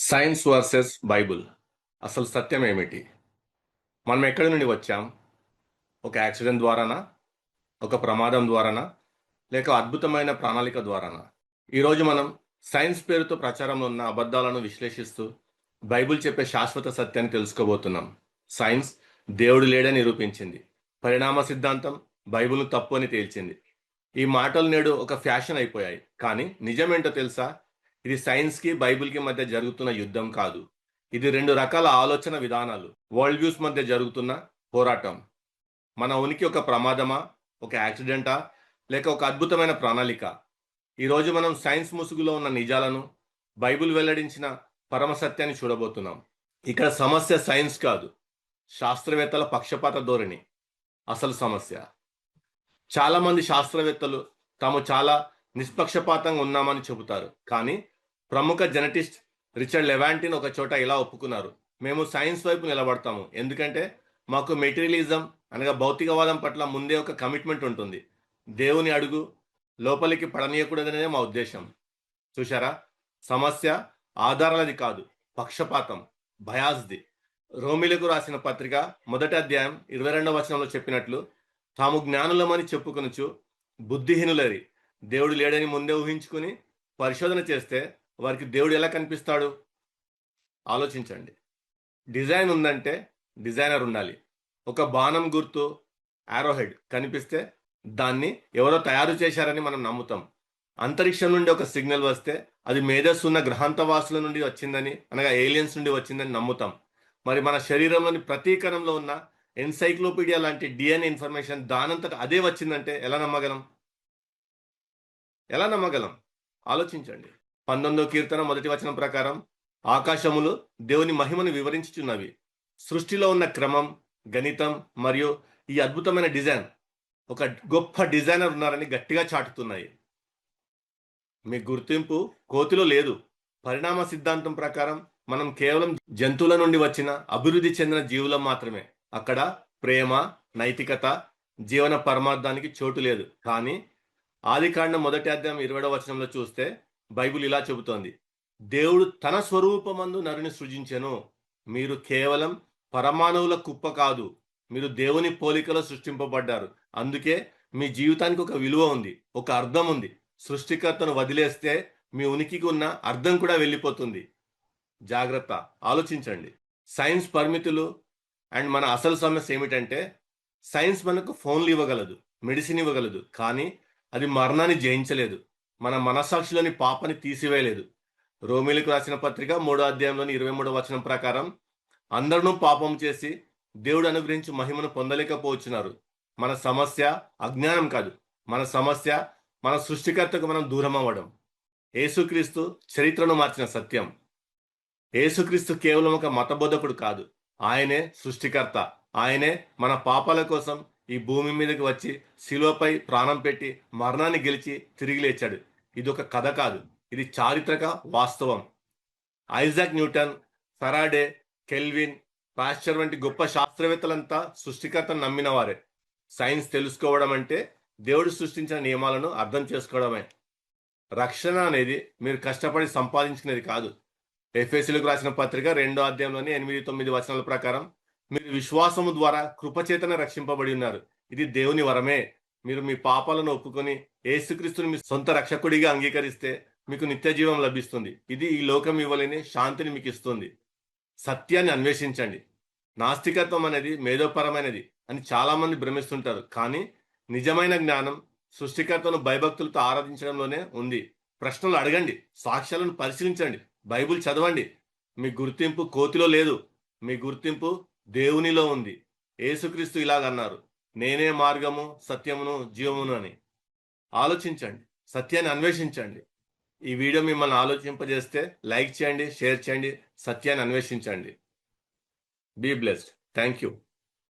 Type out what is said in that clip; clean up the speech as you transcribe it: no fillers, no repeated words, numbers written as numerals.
Science versus Bible. అసలు సత్యం ఏమిటి? మనం ఎక్కడి నుండి వచ్చాం? ఒక యాక్సిడెంట్ ద్వారానా? ఒక ప్రమాదం ద్వారానా? లేక అద్భుతమైన ప్రణాళిక ద్వారానా? ఈరోజు మనం సైన్స్ పేరుతో ప్రచారంలో ఉన్న అబద్ధాలను విశ్లేషిస్తూ బైబిల్ చెప్పే శాశ్వత సత్యాన్ని తెలుసుకోబోతున్నాం. సైన్స్ దేవుడు లేడని నిరూపించింది. పరిణామ సిద్ధాంతం బైబిల్ను తప్పు అని తేల్చింది. ఈ మాటలు నేడు ఒక ఫ్యాషన్ అయిపోయాయి. కానీ నిజమేంటో తెలుసా? ఇది సైన్స్కి బైబిల్కి మధ్య జరుగుతున్న యుద్ధం కాదు. ఇది రెండు రకాల ఆలోచన విధానాలు, వరల్డ్ వ్యూస్ మధ్య జరుగుతున్న పోరాటం. మన ఉనికి ఒక ప్రమాదమా, ఒక యాక్సిడెంటా, లేక ఒక అద్భుతమైన ప్రణాళిక? ఈరోజు మనం సైన్స్ ముసుగులో ఉన్న నిజాలను, బైబిల్ వెల్లడించిన పరమ సత్యాన్ని చూడబోతున్నాం. ఇక్కడ సమస్య సైన్స్ కాదు, శాస్త్రవేత్తల పక్షపాత ధోరణి అసలు సమస్య. చాలామంది శాస్త్రవేత్తలు తాము చాలా నిష్పక్షపాతంగా ఉన్నామని చెబుతారు. కానీ ప్రముఖ జెనెటిస్ట్ రిచర్డ్ లెవాంటిన్ ఒక చోట ఇలా ఒప్పుకున్నారు: మేము సైన్స్ వైపు నిలబడతాము, ఎందుకంటే మాకు మెటీరియలిజం అనగా భౌతికవాదం పట్ల ముందే ఒక కమిట్మెంట్ ఉంటుంది. దేవుని అడుగు లోపలికి పడనీయకూడదనే మా ఉద్దేశం. చూశారా? సమస్య ఆధారాలది కాదు, పక్షపాతం, బయాస్ది. రోమిలకు రాసిన పత్రిక 1వ అధ్యాయం 22వ వచనంలో చెప్పినట్లు, తాము జ్ఞానులమని చెప్పుకొనుచు బుద్ధిహీనులరి దేవుడు లేడని ముందే ఊహించుకుని పరిశోధన చేస్తే వారికి దేవుడు ఎలా కనిపిస్తాడు? ఆలోచించండి. డిజైన్ ఉందంటే డిజైనర్ ఉండాలి. ఒక బాణం గుర్తు, ఆరోహెడ్ కనిపిస్తే దాన్ని ఎవరో తయారు చేశారని మనం నమ్ముతాం. అంతరిక్షం నుండి ఒక సిగ్నల్ వస్తే అది మేధస్సు ఉన్న గ్రహాంతవాసుల నుండి వచ్చిందని, అనగా ఏలియన్స్ నుండి వచ్చిందని నమ్ముతాం. మరి మన శరీరంలోని ప్రతి కణంలో ఉన్న ఎన్సైక్లోపీడియా లాంటి డిఎన్ఏ ఇన్ఫర్మేషన్ దానంతట అదే వచ్చిందంటే ఎలా నమ్మగలం? ఆలోచించండి. 19వ కీర్తన 1వ వచనం ప్రకారం, ఆకాశములు దేవుని మహిమను వివరించుచున్నవి. సృష్టిలో ఉన్న క్రమం, గణితం మరియు ఈ అద్భుతమైన డిజైన్ ఒక గొప్ప డిజైనర్ ఉన్నారని గట్టిగా చాటుతున్నాయి. మీ గుర్తింపు కోతిలో లేదు. పరిణామ సిద్ధాంతం ప్రకారం మనం కేవలం జంతువుల నుండి వచ్చిన అభివృద్ధి చెందిన జీవులం మాత్రమే. అక్కడ ప్రేమ, నైతికత, జీవన పరమార్థానికి చోటు లేదు. కానీ ఆదికాండం 1వ అధ్యాయం 20వ వచనంలో చూస్తే బైబిల్ ఇలా చెబుతోంది: దేవుడు తన స్వరూపమందు నరుని సృజించెను. మీరు కేవలం పరమాణువుల కుప్ప కాదు, మీరు దేవుని పోలికలో సృష్టింపబడ్డారు. అందుకే మీ జీవితానికి ఒక విలువ ఉంది, ఒక అర్థం ఉంది. సృష్టికర్తను వదిలేస్తే మీ ఉనికికి ఉన్న అర్థం కూడా వెళ్ళిపోతుంది. జాగ్రత్త, ఆలోచించండి. సైన్స్ పరిమితులు అండ్ మన అసలు సమస్య ఏమిటంటే, సైన్స్ మనకు ఫోన్లు ఇవ్వగలదు, మెడిసిన్ ఇవ్వగలదు, కానీ అది మరణాన్ని జయించలేదు, మన మనస్సాక్షిలోని పాపని తీసివేయలేదు. రోమిలకు రాసిన పత్రిక 3వ అధ్యాయంలోని 23వ వచనం ప్రకారం, అందరూ పాపం చేసి దేవుడు అనుగ్రహించి మహిమను పొందలేకపోతున్నారు. మన సమస్య అజ్ఞానం కాదు, మన సమస్య మన సృష్టికర్తకు మనం దూరం అవ్వడం. యేసుక్రీస్తు చరిత్రను మార్చిన సత్యం. యేసుక్రీస్తు కేవలం ఒక మతబోధకుడు కాదు, ఆయనే సృష్టికర్త. ఆయనే మన పాపాల కోసం ఈ భూమి మీదకి వచ్చి శిలువపై ప్రాణం పెట్టి మరణాన్ని గెలిచి తిరిగి లేచాడు. ఇది ఒక కథ కాదు, ఇది చారిత్రక వాస్తవం. ఐజాక్ న్యూటన్, ఫెరాడే, కెల్విన్, పాస్చర్ వంటి గొప్ప శాస్త్రవేత్తలంతా సృష్టికర్తను నమ్మిన వారే. సైన్స్ తెలుసుకోవడం అంటే దేవుడు సృష్టించిన నియమాలను అర్థం చేసుకోవడమే. రక్షణ అనేది మీరు కష్టపడి సంపాదించుకునేది కాదు. ఎఫెసీయులకు రాసిన పత్రిక 2వ అధ్యాయంలోని 8-9 వచనాల ప్రకారం, మీరు విశ్వాసము ద్వారా కృపచేతన రక్షింపబడి ఉన్నారు. ఇది దేవుని వరమే. మీరు మీ పాపాలను ఒప్పుకొని యేసుక్రీస్తుని మీ సొంత రక్షకుడిగా అంగీకరిస్తే మీకు నిత్య జీవం లభిస్తుంది. ఇది ఈ లోకం ఇవ్వలేని శాంతిని మీకు ఇస్తుంది. సత్యాన్ని అన్వేషించండి. నాస్తికత్వం అనేది మేధోపరమైనది అని చాలా మంది భ్రమిస్తుంటారు. కానీ నిజమైన జ్ఞానం సృష్టికర్తను భయభక్తులతో ఆరాధించడంలోనే ఉంది. ప్రశ్నలు అడగండి, సాక్ష్యాలను పరిశీలించండి, బైబిల్ చదవండి. మీ గుర్తింపు కోతిలో లేదు, మీ గుర్తింపు దేవునిలో ఉంది. యేసుక్రీస్తు ఇలాగన్నారు: నేనే మార్గము, సత్యమును, జీవమును అని. ఆలోచించండి, సత్యాన్ని అన్వేషించండి. ఈ వీడియో మిమ్మల్ని ఆలోచింపజేస్తే లైక్ చేయండి, షేర్ చేయండి, సత్యాన్ని అన్వేషించండి. Be blessed. Thank you.